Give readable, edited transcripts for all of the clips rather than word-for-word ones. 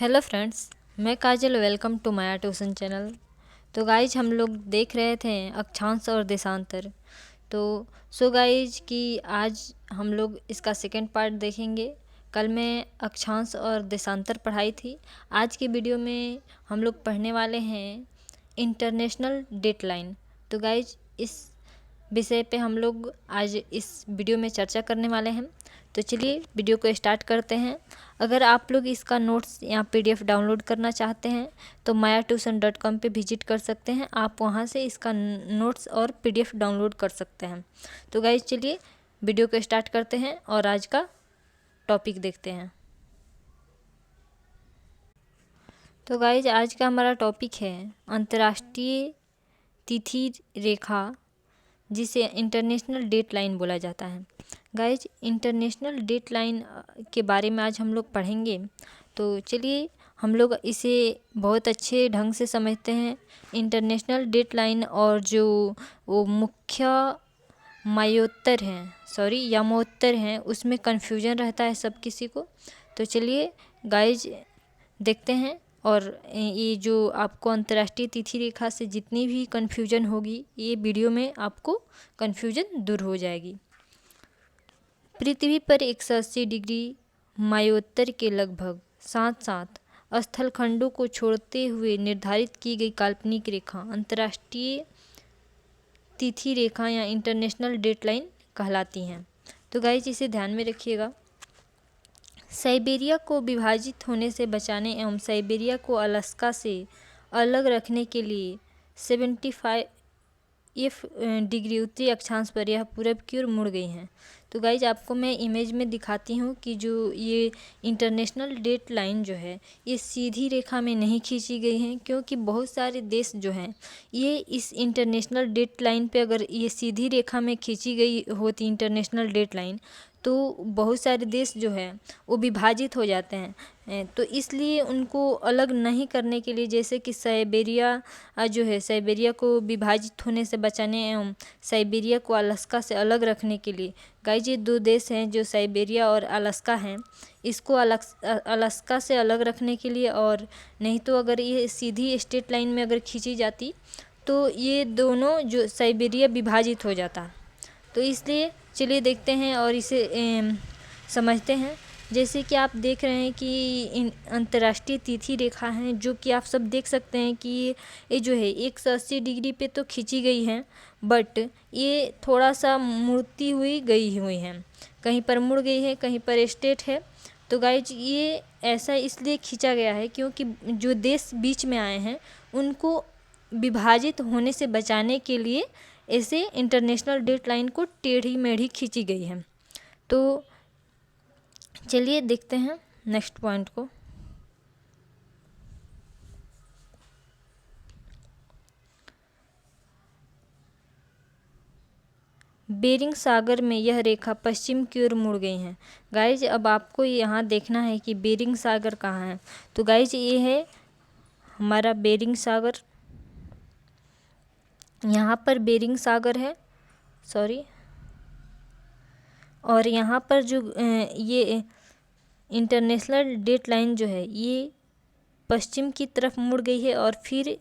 Hello friends, मैं Kajal. Welcome to Maya tuition channel. तो guys हम लोग देख रहे थे अक्षांश और देशांतर। तो गाइज कि आज हम लोग इसका सेकंड पार्ट देखेंगे। कल मैं अक्षांश और देशांतर पढ़ाई थी। आज की वीडियो में हम लोग पढ़ने वाले हैं इंटरनेशनल डेटलाइन। तो गाइज इस विषय पे हम लोग आज इस वीडियो में चर्चा करने वाले हैं। तो चलिए वीडियो को स्टार्ट करते हैं। अगर आप लोग इसका नोट्स या पीडीएफ डाउनलोड करना चाहते हैं तो mayatuition.com पे विजिट कर सकते हैं। आप वहां से इसका नोट्स और पीडीएफ डाउनलोड कर सकते हैं। तो गाइज चलिए वीडियो को स्टार्ट करते हैं और आज का टॉपिक देखते हैं। तो गाइज आज का हमारा टॉपिक है अंतर्राष्ट्रीय तिथि रेखा, जिसे इंटरनेशनल डेटलाइन बोला जाता है। गाइज इंटरनेशनल डेटलाइन के बारे में आज हम लोग पढ़ेंगे। तो चलिए हम लोग इसे बहुत अच्छे ढंग से समझते हैं। इंटरनेशनल डेटलाइन और जो वो मुख्य यामोत्तर हैं उसमें कन्फ्यूजन रहता है सब किसी को। तो चलिए गाइज देखते हैं। और ये जो आपको अंतर्राष्ट्रीय तिथि रेखा से जितनी भी कन्फ्यूजन होगी, ये वीडियो में आपको कन्फ्यूजन दूर हो जाएगी। पृथ्वी पर 180 डिग्री मायोत्तर के लगभग साथ साथ स्थलखंडों को छोड़ते हुए निर्धारित की गई काल्पनिक रेखा अंतर्राष्ट्रीय तिथि रेखा या इंटरनेशनल डेटलाइन कहलाती हैं। तो गाइज इसे ध्यान में रखिएगा। साइबेरिया को विभाजित होने से बचाने एवं साइबेरिया को अलास्का से अलग रखने के लिए 75 डिग्री उत्तरी अक्षांश पर यह पूरब की ओर मुड़ गई हैं। तो गाइज आपको मैं इमेज में दिखाती हूँ कि जो ये इंटरनेशनल डेट लाइन जो है ये सीधी रेखा में नहीं खींची गई हैं, क्योंकि बहुत सारे देश जो हैं ये इस इंटरनेशनल डेट लाइन पे अगर ये सीधी रेखा में खींची गई होती इंटरनेशनल डेट लाइन तो बहुत सारे देश जो है वो विभाजित हो जाते हैं। तो इसलिए उनको अलग नहीं करने के लिए, जैसे कि साइबेरिया जो है साइबेरिया को विभाजित होने से बचाने एवं साइबेरिया को अलास्का से अलग रखने के लिए, गाइज ये दो देश हैं जो साइबेरिया और अलास्का हैं, इसको अलास्का से अलग रखने के लिए, और नहीं तो अगर ये सीधी स्ट्रेट लाइन में अगर खींची जाती तो ये दोनों जो साइबेरिया विभाजित हो जाता। तो इसलिए चलिए देखते हैं और इसे समझते हैं। जैसे कि आप देख रहे हैं कि अंतर्राष्ट्रीय तिथि रेखा है, जो कि आप सब देख सकते हैं कि ये जो है 180 डिग्री पे तो खींची गई है, बट ये थोड़ा सा मुड़ती हुई गई हुई है। कहीं पर मुड़ गई है, कहीं पर स्ट्रेट है। तो गाइज ये ऐसा इसलिए खींचा गया है क्योंकि जो देश बीच में आए हैं उनको विभाजित होने से बचाने के लिए ऐसे इंटरनेशनल डेटलाइन को टेढ़ी मेढ़ी खींची गई है। तो चलिए देखते हैं नेक्स्ट पॉइंट को। बेरिंग सागर में यह रेखा पश्चिम की ओर मुड़ गई है। गाइज अब आपको यहाँ देखना है कि बेरिंग सागर कहाँ है। तो गाइज ये है हमारा बेरिंग सागर। यहाँ पर बेरिंग सागर है, सॉरी। और यहाँ पर जो ये इंटरनेशनल डेटलाइन जो है ये पश्चिम की तरफ मुड़ गई है। और फिर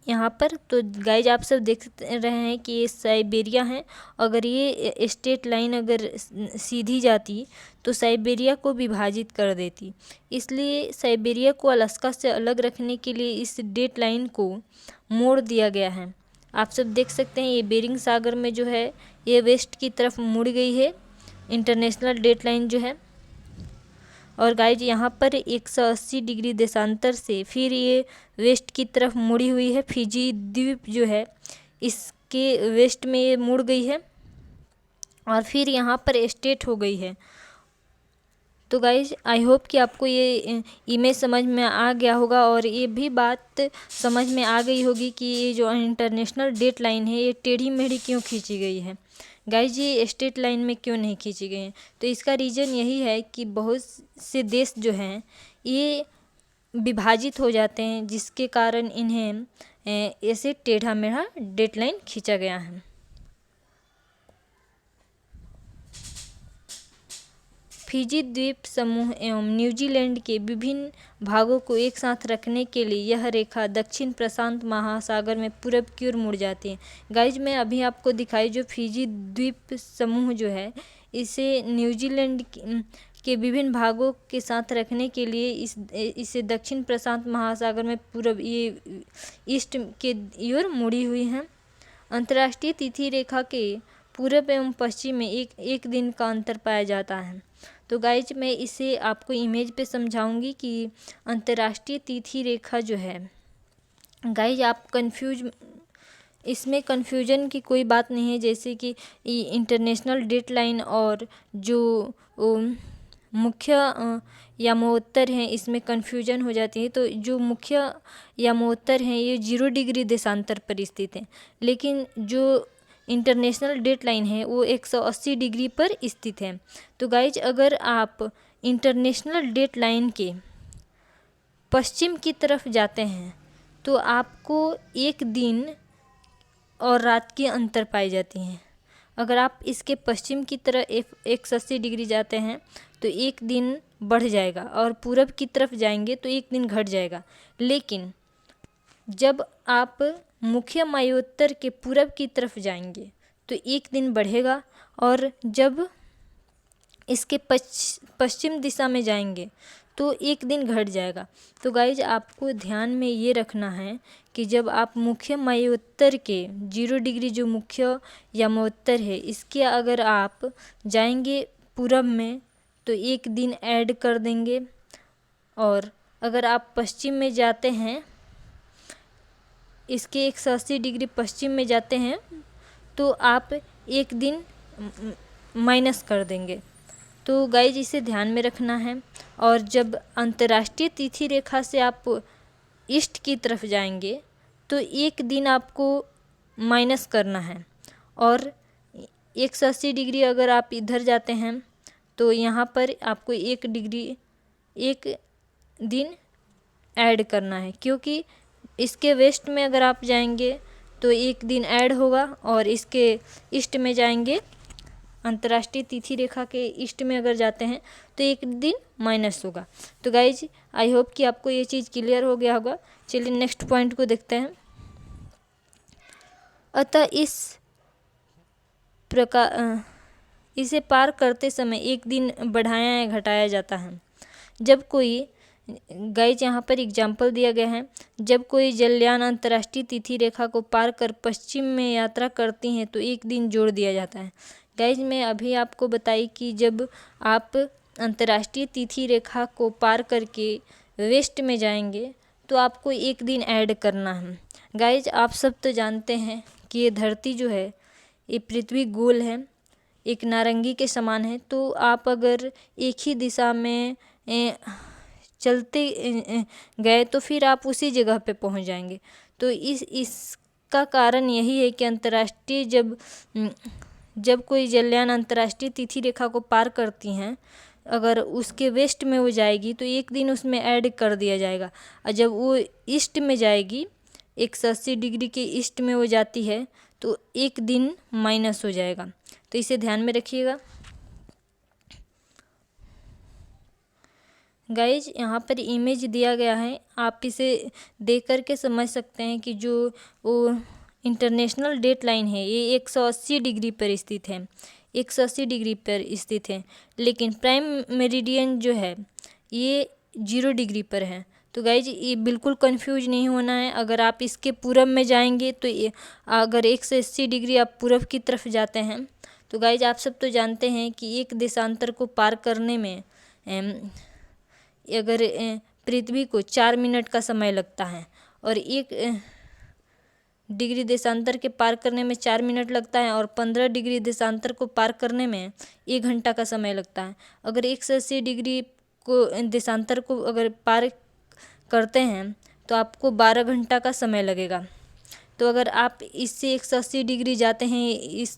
यहाँ पर तो गाइज आप सब देख रहे हैं कि ये साइबेरिया है। अगर ये स्ट्रेट लाइन अगर सीधी जाती तो साइबेरिया को विभाजित कर देती, इसलिए साइबेरिया को अलास्का से अलग रखने के लिए इस डेट लाइन को मोड़ दिया गया है। आप सब देख सकते हैं ये बेरिंग सागर में जो है ये वेस्ट की तरफ मुड़ गई है इंटरनेशनल डेटलाइन जो है। और गाइज यहाँ पर 180 डिग्री देशांतर से फिर ये वेस्ट की तरफ मुड़ी हुई है। फिजी द्वीप जो है इसके वेस्ट में ये मुड़ गई है और फिर यहाँ पर स्ट्रेट हो गई है। तो गाइज आई होप कि आपको ये इमेज समझ में आ गया होगा और ये भी बात समझ में आ गई होगी कि ये जो इंटरनेशनल डेट लाइन है ये टेढ़ी मेढ़ी क्यों खींची गई है। गाइज ये स्ट्रेट लाइन में क्यों नहीं खींची गई है, तो इसका रीज़न यही है कि बहुत से देश जो हैं ये विभाजित हो जाते हैं, जिसके कारण इन्हें ऐसे टेढ़ा मेढ़ा डेट लाइन खींचा गया है। फिजी द्वीप समूह एवं न्यूजीलैंड के विभिन्न भागों को एक साथ रखने के लिए यह रेखा दक्षिण प्रशांत महासागर में पूरब की ओर मुड़ जाती है। गाइज मैं अभी आपको दिखाई जो फिजी द्वीप समूह जो है इसे न्यूजीलैंड के विभिन्न भागों के साथ रखने के लिए इसे दक्षिण प्रशांत महासागर में पूरब ये ईस्ट के ओर मुड़ी हुई हैं। अंतर्राष्ट्रीय तिथि रेखा के पूरब एवं पश्चिम में एक दिन का अंतर पाया जाता है। तो गाइज मैं इसे आपको इमेज पे समझाऊंगी कि अंतर्राष्ट्रीय तिथि रेखा जो है गाइज आप इसमें कन्फ्यूजन की कोई बात नहीं है। जैसे कि इंटरनेशनल डेटलाइन और जो मुख्य यमोत्तर हैं इसमें कन्फ्यूजन हो जाती है। तो जो मुख्य यमोत्तर हैं ये 0 डिग्री देशांतर पर स्थित हैं, लेकिन जो इंटरनेशनल डेटलाइन है वो 180 डिग्री पर स्थित है। तो गाइज अगर आप इंटरनेशनल डेटलाइन के पश्चिम की तरफ जाते हैं तो आपको एक दिन और रात की अंतर पाई जाती हैं। अगर आप इसके पश्चिम की तरफ 180 डिग्री जाते हैं तो एक दिन बढ़ जाएगा और पूरब की तरफ जाएंगे तो एक दिन घट जाएगा। लेकिन जब आप मुख्य मयोत्तर के पूरब की तरफ जाएंगे तो एक दिन बढ़ेगा और जब इसके पश्चिम दिशा में जाएंगे तो एक दिन घट जाएगा। तो गाइज आपको ध्यान में ये रखना है कि जब आप मुख्य मयोत्तर के 0 डिग्री जो मुख्य यमोत्तर है इसके अगर आप जाएंगे पूरब में तो एक दिन ऐड कर देंगे, और अगर आप पश्चिम में जाते हैं इसके 180 डिग्री पश्चिम में जाते हैं तो आप एक दिन माइनस कर देंगे। तो गाइज इसे ध्यान में रखना है। और जब अंतर्राष्ट्रीय तिथि रेखा से आप ईस्ट की तरफ जाएंगे तो एक दिन आपको माइनस करना है, और 180 डिग्री अगर आप इधर जाते हैं तो यहाँ पर आपको एक दिन ऐड करना है, क्योंकि इसके वेस्ट में अगर आप जाएंगे तो एक दिन ऐड होगा और इसके ईस्ट में जाएंगे, अंतर्राष्ट्रीय तिथि रेखा के ईस्ट में अगर जाते हैं तो एक दिन माइनस होगा। तो गाइज आई होप कि आपको ये चीज़ क्लियर हो गया होगा। चलिए नेक्स्ट पॉइंट को देखते हैं। अतः इस प्रकार इसे पार करते समय एक दिन बढ़ाया या घटाया जाता है। जब कोई गाइज यहाँ पर एग्जाम्पल दिया गया है, जब कोई जलयान अंतर्राष्ट्रीय तिथि रेखा को पार कर पश्चिम में यात्रा करती हैं तो एक दिन जोड़ दिया जाता है। गाइज मैं अभी आपको बताई कि जब आप अंतर्राष्ट्रीय तिथि रेखा को पार करके वेस्ट में जाएंगे तो आपको एक दिन ऐड करना है। गाइज आप सब तो जानते हैं कि ये धरती जो है ये पृथ्वी गोल है, एक नारंगी के समान है। तो आप अगर एक ही दिशा में चलते गए तो फिर आप उसी जगह पे पहुंच जाएंगे। तो इसका कारण यही है कि अंतर्राष्ट्रीय जब कोई जलयान अंतर्राष्ट्रीय तिथि रेखा को पार करती हैं, अगर उसके वेस्ट में वो जाएगी तो एक दिन उसमें ऐड कर दिया जाएगा, और जब वो ईस्ट में जाएगी 180 डिग्री के ईस्ट में वो जाती है तो एक दिन माइनस हो जाएगा। तो इसे ध्यान में रखिएगा। गाइज यहाँ पर इमेज दिया गया है, आप इसे देख कर के समझ सकते हैं कि जो वो इंटरनेशनल डेटलाइन है ये 180 डिग्री पर स्थित है, 180 डिग्री पर स्थित है, लेकिन प्राइम मेरिडियन जो है ये 0 डिग्री पर है। तो गाइज ये बिल्कुल कंफ्यूज नहीं होना है। अगर आप इसके पूरब में जाएंगे तो अगर 180 डिग्री आप पूरब की तरफ जाते हैं तो गाइज आप सब तो जानते हैं कि एक देशांतर को पार करने में अगर पृथ्वी को 4 मिनट का समय लगता है और 1 डिग्री देशांतर के पार करने में 4 मिनट लगता है, और 15 डिग्री देशांतर को पार करने में 1 घंटा का समय लगता है। अगर 180 डिग्री को देशांतर को अगर पार करते हैं तो आपको 12 घंटा का समय लगेगा। तो अगर आप इससे 180 डिग्री जाते हैं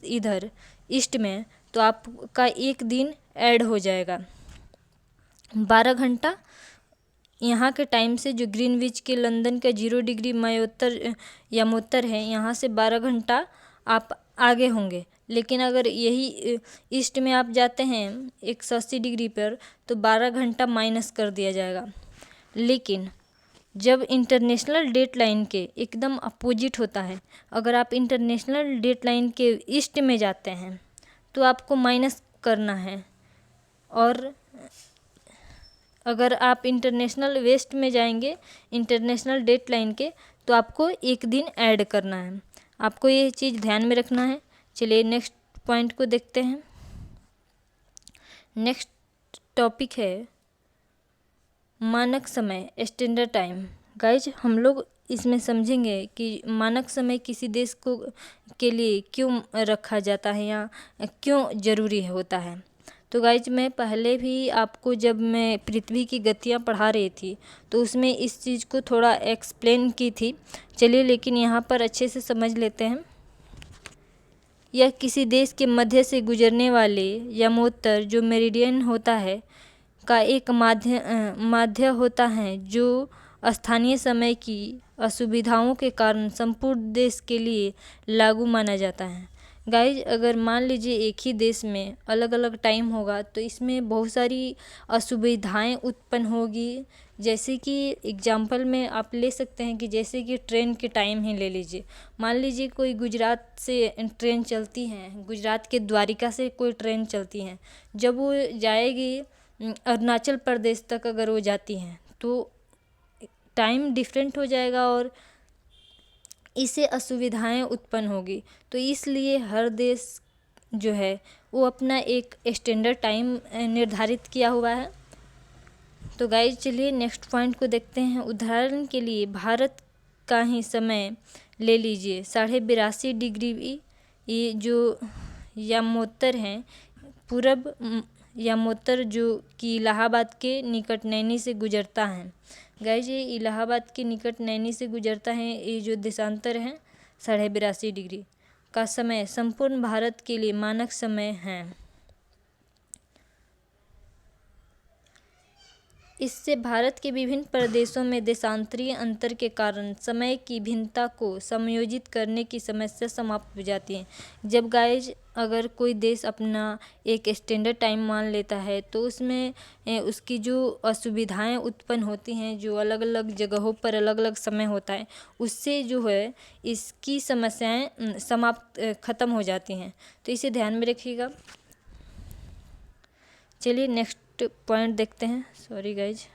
इधर ईस्ट में तो आपका एक दिन ऐड हो जाएगा। 12 घंटा यहाँ के टाइम से, जो ग्रीनविच के लंदन का 0 डिग्री यमोत्तर है, यहाँ से 12 घंटा आप आगे होंगे। लेकिन अगर यही ईस्ट में आप जाते हैं 180 डिग्री पर तो 12 घंटा माइनस कर दिया जाएगा। लेकिन जब इंटरनेशनल डेट लाइन के एकदम अपोजिट होता है, अगर आप इंटरनेशनल डेट लाइन के ईस्ट में जाते हैं तो आपको माइनस करना है, और अगर आप इंटरनेशनल वेस्ट में जाएंगे इंटरनेशनल डेट लाइन के तो आपको एक दिन ऐड करना है। आपको ये चीज़ ध्यान में रखना है। चलिए नेक्स्ट पॉइंट को देखते हैं। नेक्स्ट टॉपिक है मानक समय, स्टैंडर्ड टाइम। गाइज हम लोग इसमें समझेंगे कि मानक समय किसी देश को के लिए क्यों रखा जाता है या क्यों ज़रूरी होता है। तो गाइज मैं पहले भी आपको जब मैं पृथ्वी की गतियाँ पढ़ा रही थी तो उसमें इस चीज़ को थोड़ा एक्सप्लेन की थी। चलिए लेकिन यहाँ पर अच्छे से समझ लेते हैं। यह किसी देश के मध्य से गुजरने वाले यमोत्तर जो मेरिडियन होता है का एक माध्य होता है, जो स्थानीय समय की असुविधाओं के कारण संपूर्ण देश के लिए लागू माना जाता है। गाइज अगर मान लीजिए एक ही देश में अलग अलग टाइम होगा तो इसमें बहुत सारी असुविधाएं उत्पन्न होगी। जैसे कि एग्जाम्पल में आप ले सकते हैं कि जैसे कि ट्रेन के टाइम ही ले लीजिए। मान लीजिए कोई गुजरात से ट्रेन चलती हैं, गुजरात के द्वारिका से कोई ट्रेन चलती हैं, जब वो जाएगी अरुणाचल प्रदेश तक अगर वो जाती हैं तो टाइम डिफरेंट हो जाएगा और इससे असुविधाएं उत्पन्न होगी। तो इसलिए हर देश जो है वो अपना एक स्टैंडर्ड टाइम निर्धारित किया हुआ है। तो गाइज चलिए नेक्स्ट पॉइंट को देखते हैं। उदाहरण के लिए भारत का ही समय ले लीजिए 82.5 डिग्री, ये जो यमोत्तर हैं, पूरब यमोत्तर जो कि इलाहाबाद के निकट नैनी से गुजरता है। गाइज ये इलाहाबाद के निकट नैनी से गुजरता है। ये जो देशांतर है 82.5 डिग्री का समय संपूर्ण भारत के लिए मानक समय है। इससे भारत के विभिन्न प्रदेशों में देशांतरीय अंतर के कारण समय की भिन्नता को समायोजित करने की समस्या समाप्त हो जाती है। जब गाइज अगर कोई देश अपना एक स्टैंडर्ड टाइम मान लेता है तो उसमें उसकी जो असुविधाएं उत्पन्न होती हैं, जो अलग अलग जगहों पर अलग अलग समय होता है, उससे जो है इसकी समस्याएं समाप्त ख़त्म हो जाती हैं। तो इसे ध्यान में रखिएगा। चलिए नेक्स्ट पॉइंट देखते हैं। सॉरी गाइज,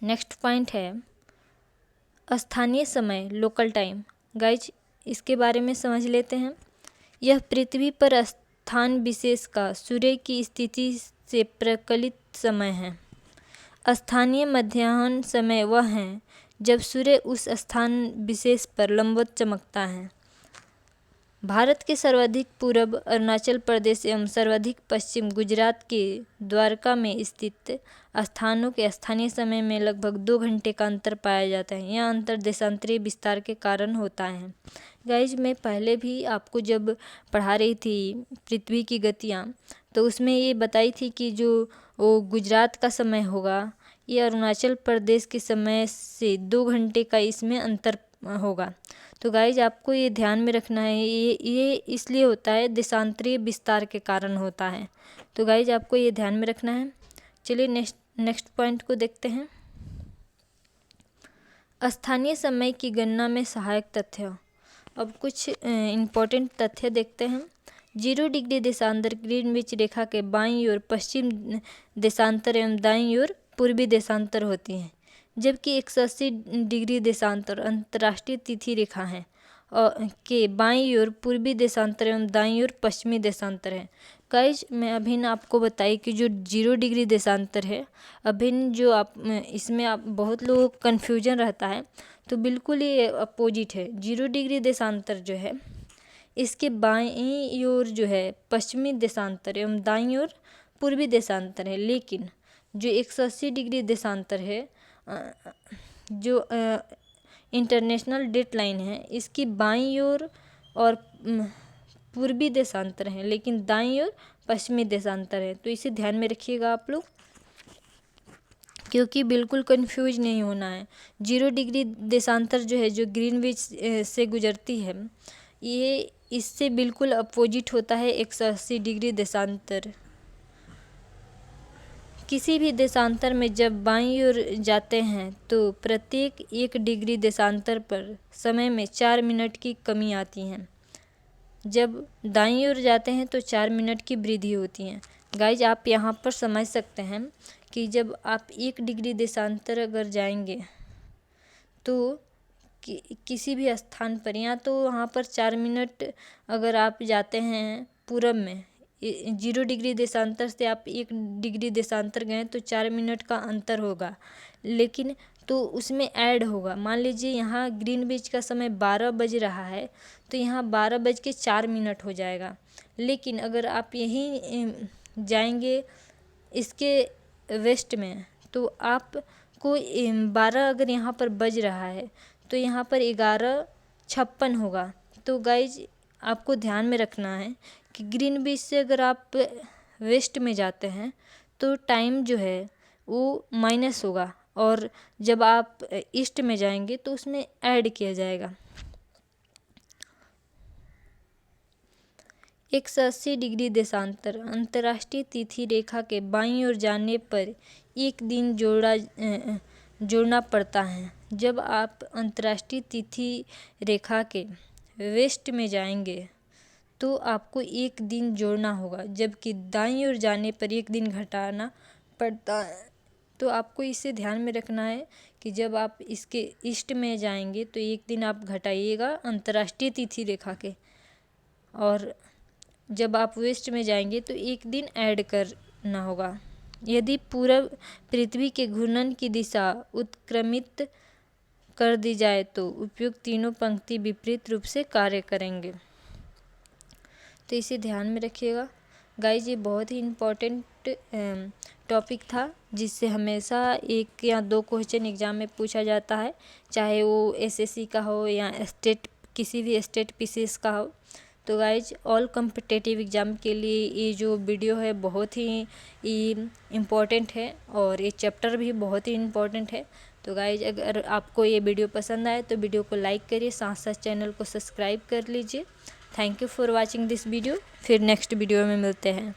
नेक्स्ट पॉइंट है स्थानीय समय, लोकल टाइम। गाइज इसके बारे में समझ लेते हैं। यह पृथ्वी पर स्थान विशेष का सूर्य की स्थिति से प्रकलित समय है। स्थानीय मध्याह्न समय वह है जब सूर्य उस स्थान विशेष पर लंबवत चमकता है। भारत के सर्वाधिक पूर्व अरुणाचल प्रदेश एवं सर्वाधिक पश्चिम गुजरात के द्वारका में स्थित स्थानों के स्थानीय समय में लगभग 2 घंटे का अंतर पाया जाता है। यह अंतर देशांतरीय विस्तार के कारण होता है। गाइज मैं पहले भी आपको जब पढ़ा रही थी पृथ्वी की गतियाँ तो उसमें ये बताई थी कि जो वो गुजरात का समय होगा ये अरुणाचल प्रदेश के समय से 2 घंटे का इसमें अंतर होगा। तो गाइज आपको ये ध्यान में रखना है, ये इसलिए होता है देशांतरीय विस्तार के कारण होता है। तो गाइज आपको ये ध्यान में रखना है। चलिए नेक्स्ट पॉइंट को देखते हैं। स्थानीय समय की गणना में सहायक तथ्य। अब कुछ इम्पोर्टेंट तथ्य देखते हैं। 0 डिग्री देशांतर ग्रीनविच रेखा के बाईं ओर पश्चिम देशांतर एवं दाईं ओर पूर्वी देशांतर होती हैं, जबकि 180 डिग्री देशांतर अंतर्राष्ट्रीय तिथि रेखा है और के बाईं ओर पूर्वी देशांतर एवं दाईं ओर पश्चिमी देशांतर है। गाइज मैं अभिन्न आपको बताई कि जो 0 डिग्री देशांतर है, अभिन्न जो आप इसमें आप बहुत लोगों को कन्फ्यूजन रहता है, तो बिल्कुल ये अपोजिट है। 0 डिग्री देशांतर जो है इसके बाईं ओर जो है पश्चिमी देशांतर एवं दाईं ओर पूर्वी देशांतर है। लेकिन जो 180 डिग्री देशांतर है, जो इंटरनेशनल डेट लाइन है, इसकी बाईं ओर और पूर्वी देशांतर है लेकिन दाईं ओर पश्चिमी देशांतर है। तो इसे ध्यान में रखिएगा आप लोग। क्योंकि बिल्कुल कंफ्यूज नहीं होना है। 0 डिग्री देशांतर जो है, जो ग्रीनविच से गुजरती है, ये इससे बिल्कुल अपोजिट होता है 180 डिग्री देशांतर। किसी भी देशांतर में जब बाईं ओर जाते हैं तो प्रत्येक 1 डिग्री देशांतर पर समय में 4 मिनट की कमी आती है। जब दाईं ओर जाते हैं तो 4 मिनट की वृद्धि होती है। गाइज, आप यहाँ पर समझ सकते हैं कि जब आप 1 डिग्री देशांतर अगर जाएंगे तो किसी भी स्थान पर, या तो वहाँ पर 4 मिनट अगर आप जाते हैं पूरब में, 0 डिग्री देशांतर से आप 1 डिग्री देशांतर गए तो 4 मिनट का अंतर होगा, लेकिन तो उसमें ऐड होगा। मान लीजिए यहाँ ग्रीनविच का समय 12 बज रहा है तो यहाँ 12:04 हो जाएगा। लेकिन अगर आप यहीं जाएंगे इसके वेस्ट में तो आपको 12 अगर यहाँ पर बज रहा है तो यहाँ पर 11:56 होगा। तो गाइज, आपको ध्यान में रखना है कि ग्रीनविच से अगर आप वेस्ट में जाते हैं तो टाइम जो है वो माइनस होगा, और जब आप ईस्ट में जाएंगे तो उसमें ऐड किया जाएगा। 180 डिग्री देशांतर अंतर्राष्ट्रीय तिथि रेखा के बाईं ओर जाने पर 1 दिन जोड़ना पड़ता है। जब आप अंतर्राष्ट्रीय तिथि रेखा के वेस्ट में जाएंगे तो आपको 1 दिन जोड़ना होगा, जबकि दाईं ओर जाने पर 1 दिन घटाना पड़ता है। तो आपको इसे ध्यान में रखना है कि जब आप इसके ईस्ट में जाएंगे तो 1 दिन आप घटाइएगा अंतर्राष्ट्रीय तिथि रेखा के, और जब आप वेस्ट में जाएंगे तो 1 दिन ऐड करना होगा। यदि पूरब पृथ्वी के घूर्णन की दिशा उत्क्रमित कर दी जाए तो उपयुक्त तीनों पंक्ति विपरीत रूप से कार्य करेंगे। तो इसे ध्यान में रखिएगा। गाइज, ये बहुत ही इम्पोर्टेंट टॉपिक था जिससे हमेशा 1 या 2 क्वेश्चन एग्ज़ाम में पूछा जाता है, चाहे वो एसएससी का हो या स्टेट, किसी भी स्टेट पीसीएस का हो। तो गाइज, ऑल कॉम्पिटिटिव एग्ज़ाम के लिए ये जो वीडियो है बहुत ही इम्पोर्टेंट है, और ये चैप्टर भी बहुत ही इम्पोर्टेंट है। तो गाइज, अगर आपको ये वीडियो पसंद आए तो वीडियो को लाइक करिए, साथ साथ चैनल को सब्सक्राइब कर लीजिए। Thank you for watching this video. फिर नेक्स्ट वीडियो में मिलते हैं।